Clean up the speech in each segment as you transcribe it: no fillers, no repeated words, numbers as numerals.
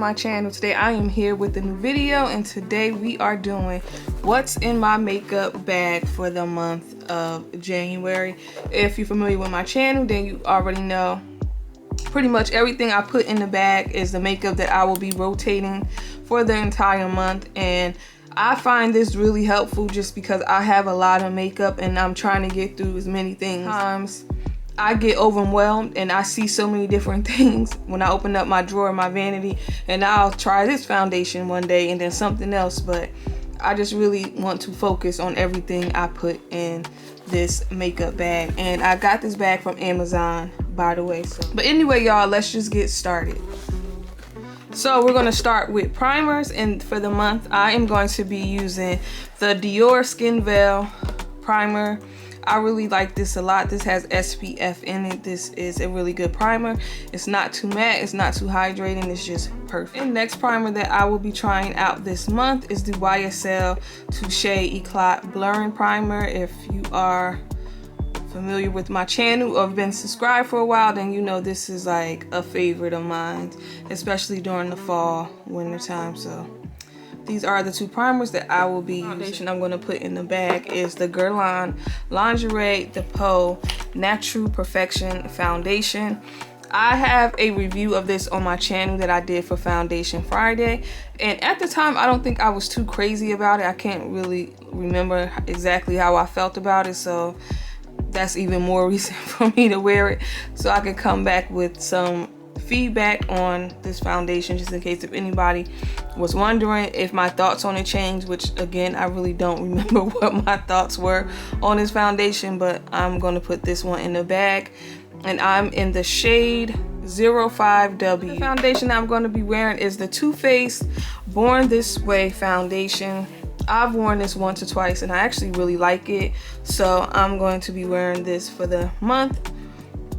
my channel. Today I am here with a new video, and today we are doing what's in my makeup bag for the month of January. If you're familiar with my channel, then you already know pretty much everything I put in the bag is the makeup that I will be rotating for the entire month. And I find this really helpful just because I have a lot of makeup and I'm trying to get through as many things. Sometimes I get overwhelmed and I see so many different things when I open up my drawer, my vanity, and I'll try this foundation one day and then something else, but I just really want to focus on everything I put in this makeup bag. And I got this bag from Amazon, by the way. But anyway, y'all, let's just get started. So we're going to start with primers, and for the month I am going to be using the Dior Skin Veil primer. I really like this a lot. This has SPF in it. This is a really good primer. It's not too matte, it's not too hydrating, it's just perfect. And next primer that I will be trying out this month is the Ysl Touche Eclat Blurring Primer. If you are familiar with my channel or have been subscribed for a while, then you know this is like a favorite of mine, especially during the fall, winter time. So these are the two primers that I will be using. Foundation I'm going to put in the bag is the Guerlain Lingerie Depot Natural Perfection Foundation. I have a review of this on my channel that I did for Foundation Friday, and at the time I don't think I was too crazy about it. I can't really remember exactly how I felt about it, so that's even more reason for me to wear it, so I can come back with some feedback on this foundation, just in case if anybody was wondering if my thoughts on it changed, which again I really don't remember what my thoughts were on this foundation. But I'm going to put this one in the bag, and I'm in the shade 05W. The foundation that I'm going to be wearing is the Too Faced Born This Way foundation. I've worn this once or twice and I actually really like it, so I'm going to be wearing this for the month.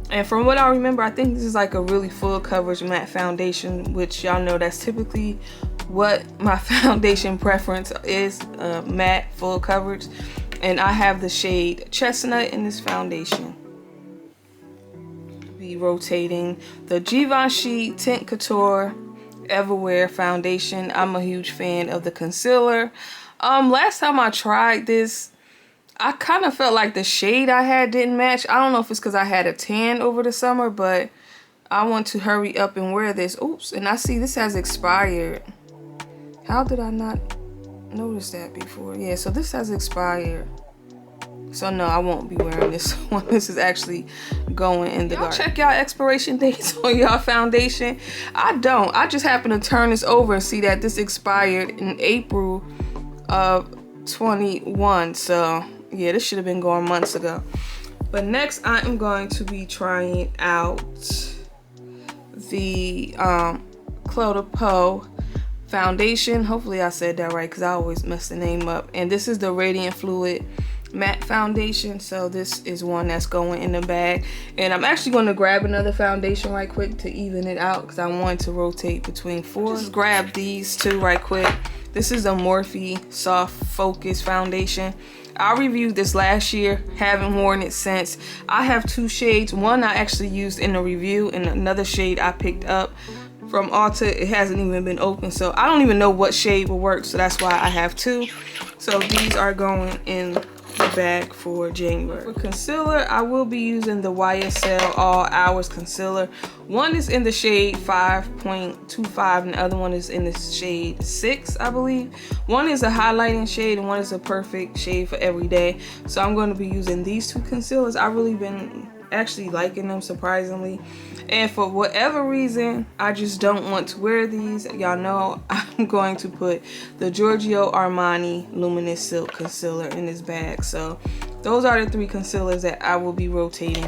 And from what I remember, I think this is like a really full coverage matte foundation, which y'all know that's typically what my foundation preference is, matte full coverage. And I have the shade Chestnut in this foundation. Be rotating the Givenchy Tint Couture Everwear foundation. I'm a huge fan of the concealer. Last time I tried this, I kind of felt like the shade I had didn't match. I don't know if it's because I had a tan over the summer, but I want to hurry up and wear this. Oops, and I see this has expired. How did I not notice that before? Yeah, so this has expired. So no, I won't be wearing this one. This is actually going in the garbage. Check y'all expiration dates on y'all foundation. I don't. I just happen to turn this over and see that this expired in April of 21. So yeah, this should have been going months ago. But next I am going to be trying out the Clos de Peau foundation. Hopefully I said that right, because I always mess the name up. And this is the Radiant Fluid Matte Foundation. So this is one that's going in the bag, and I'm actually going to grab another foundation right quick to even it out, because I want to rotate between four. Just grab these two right quick. This is a Morphe Soft Focus foundation. I reviewed this last year, haven't worn it since. I have two shades. One I actually used in the review, and another shade I picked up from Ulta. It hasn't even been open, so I don't even know what shade will work, so that's why I have two. So these are going in the bag for January. For concealer, I will be using the Ysl All Hours concealer. One is in the shade 5.25 and the other one is in the shade 6, I believe. One is a highlighting shade and one is a perfect shade for every day. So I'm going to be using these two concealers. I've really been actually liking them, surprisingly. And for whatever reason, I just don't want to wear these. Y'all know I'm going to put the Giorgio Armani Luminous Silk Concealer in this bag. So those are the three concealers that I will be rotating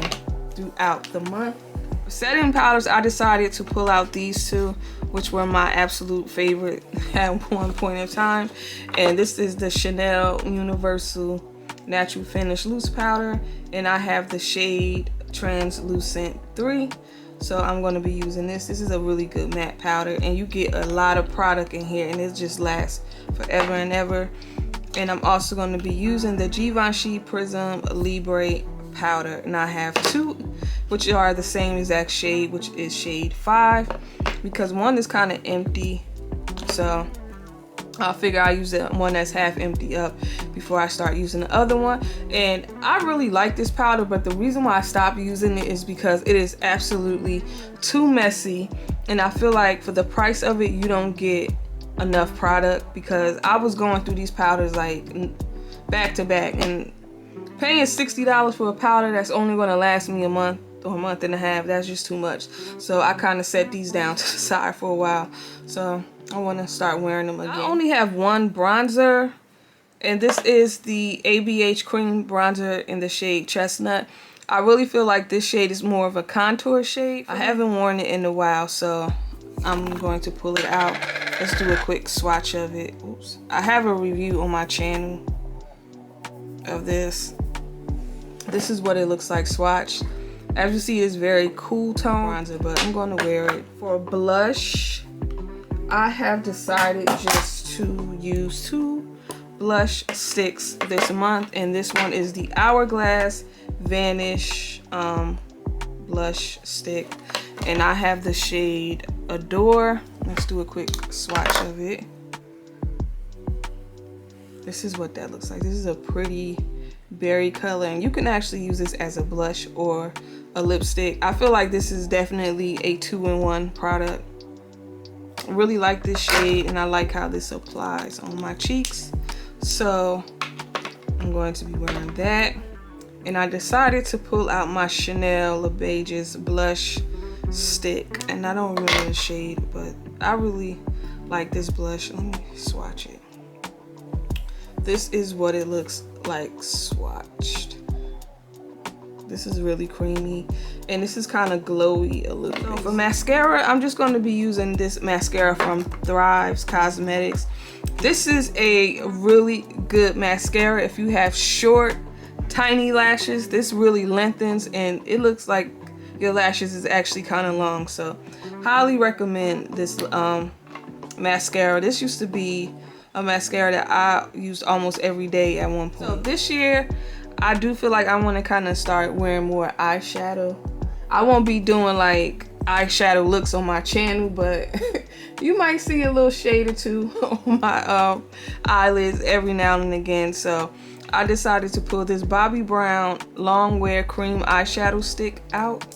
throughout the month. For setting powders, I decided to pull out these two, which were my absolute favorite at one point in time. And this is the Chanel Universal Natural Finish Loose Powder, and I have the shade Translucent 3. So I'm going to be using this. This is a really good matte powder, and you get a lot of product in here, and it just lasts forever and ever. And I'm also going to be using the Givenchy Prism Libre powder, and I have two which are the same exact shade, which is shade 5, because one is kind of empty, so I figure I'll use the one that's half empty up before I start using the other one. And I really like this powder, but the reason why I stopped using it is because it is absolutely too messy, and I feel like for the price of it, you don't get enough product, because I was going through these powders like back to back, and paying $60 for a powder that's only going to last me a month or a month and a half, that's just too much. So I kind of set these down to the side for a while, so I want to start wearing them again. I only have one bronzer, and this is the ABH cream bronzer in the shade Chestnut. I really feel like this shade is more of a contour shade. I haven't worn it in a while, so I'm going to pull it out. Let's do a quick swatch of it. Oops. I have a review on my channel of this. This is what it looks like swatched. As you see, it's very cool tone bronzer, but I'm going to wear it. For blush, I have decided just to use 2 blush sticks this month, and this one is the Hourglass Vanish blush stick, and I have the shade Adore. Let's do a quick swatch of it. This is what that looks like. This is a pretty berry color, and you can actually use this as a blush or a lipstick. I feel like this is definitely a 2-in-1 product. I really like this shade, and I like how this applies on my cheeks, so I'm going to be wearing that. And I decided to pull out my Chanel Le Beiges blush stick, and I don't remember the shade, but I really like this blush. Let me swatch it. This is what it looks like swatched. This is really creamy, and this is kind of glowy a little bit. For mascara, I'm just going to be using this mascara from Thrives Cosmetics. This is a really good mascara if you have short, tiny lashes. This really lengthens, and it looks like your lashes is actually kind of long, so highly recommend this mascara. This used to be a mascara that I used almost every day at one point. So this year, I do feel like I want to kind of start wearing more eyeshadow. I won't be doing like eyeshadow looks on my channel, but you might see a little shade or two on my eyelids every now and again. So I decided to pull this Bobbi Brown Long Wear Cream eyeshadow stick out,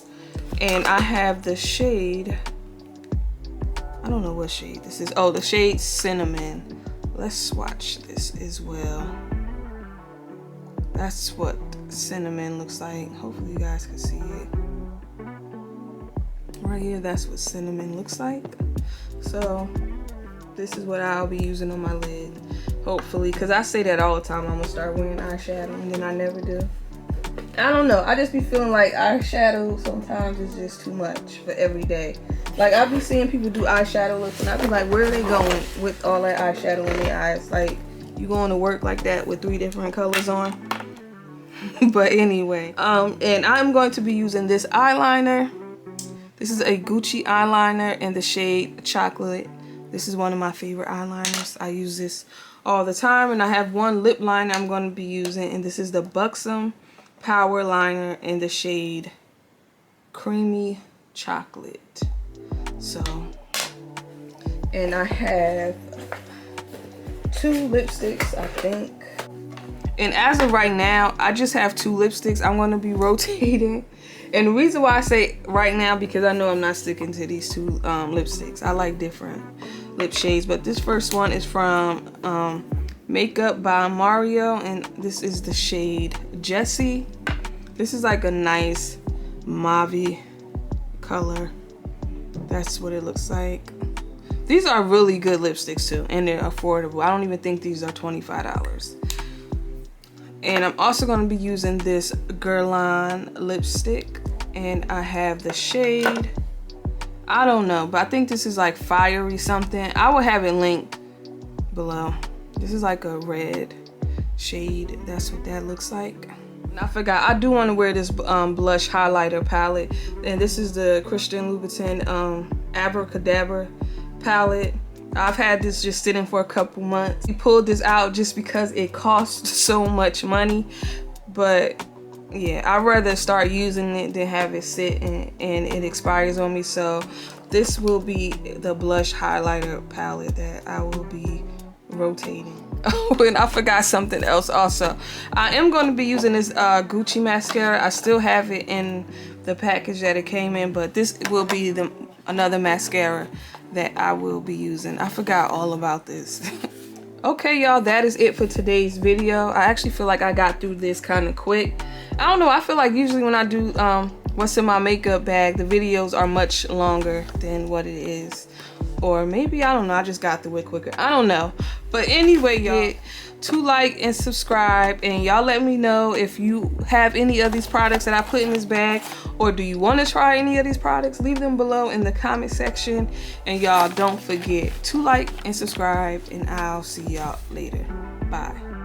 and I have the shade, I don't know what shade this is. Oh, the shade Cinnamon. Let's swatch this as well. That's what Cinnamon looks like. Hopefully you guys can see it. Right here, that's what Cinnamon looks like. So this is what I'll be using on my lid, hopefully, because I say that all the time. I'm gonna start wearing eyeshadow, and then I never do. I don't know, I just be feeling like eyeshadow sometimes is just too much for every day. Like, I've been seeing people do eyeshadow looks, and I be like, where are they going with all that eyeshadow in their eyes? Like, you going to work like that with 3 different colors on? But anyway, and I'm going to be using this eyeliner. This is a Gucci eyeliner in the shade Chocolate. This is one of my favorite eyeliners. I use this all the time, and I have one lip liner I'm going to be using, and this is the Buxom Power Liner in the shade Creamy Chocolate. So, and I have 2 lipsticks, I think. And as of right now, I just have 2 lipsticks I'm going to be rotating. And the reason why I say right now, because I know I'm not sticking to these 2 lipsticks. I like different lip shades, but this first one is from Makeup by Mario, and this is the shade Jessie. This is like a nice mauve color. That's what it looks like. These are really good lipsticks too, and they're affordable. I don't even think these are $25. And I'm also going to be using this Guerlain lipstick, and I have the shade, I don't know, but I think this is like Fiery something. I will have it linked below. This is like a red shade. That's what that looks like. And I forgot, I do want to wear this blush highlighter palette, and this is the Christian Louboutin Abracadabra palette. I've had this just sitting for a couple months. We pulled this out just because it costs so much money, but yeah, I'd rather start using it than have it sit and it expires on me. So this will be the blush highlighter palette that I will be rotating. Oh, and I forgot something else also. I am going to be using this Gucci mascara. I still have it in the package that it came in, but this will be another mascara that I will be using. I forgot all about this. Okay, y'all, that is it for today's video. I actually feel like I got through this kind of quick. I don't know, I feel like usually when I do what's in my makeup bag, the videos are much longer than what it is. Or maybe, I don't know, I just got through it quicker. I don't know. But anyway, y'all, to like and subscribe, and y'all let me know if you have any of these products that I put in this bag, or do you want to try any of these products? Leave them below in the comment section. And y'all don't forget to like and subscribe, and I'll see y'all later. Bye.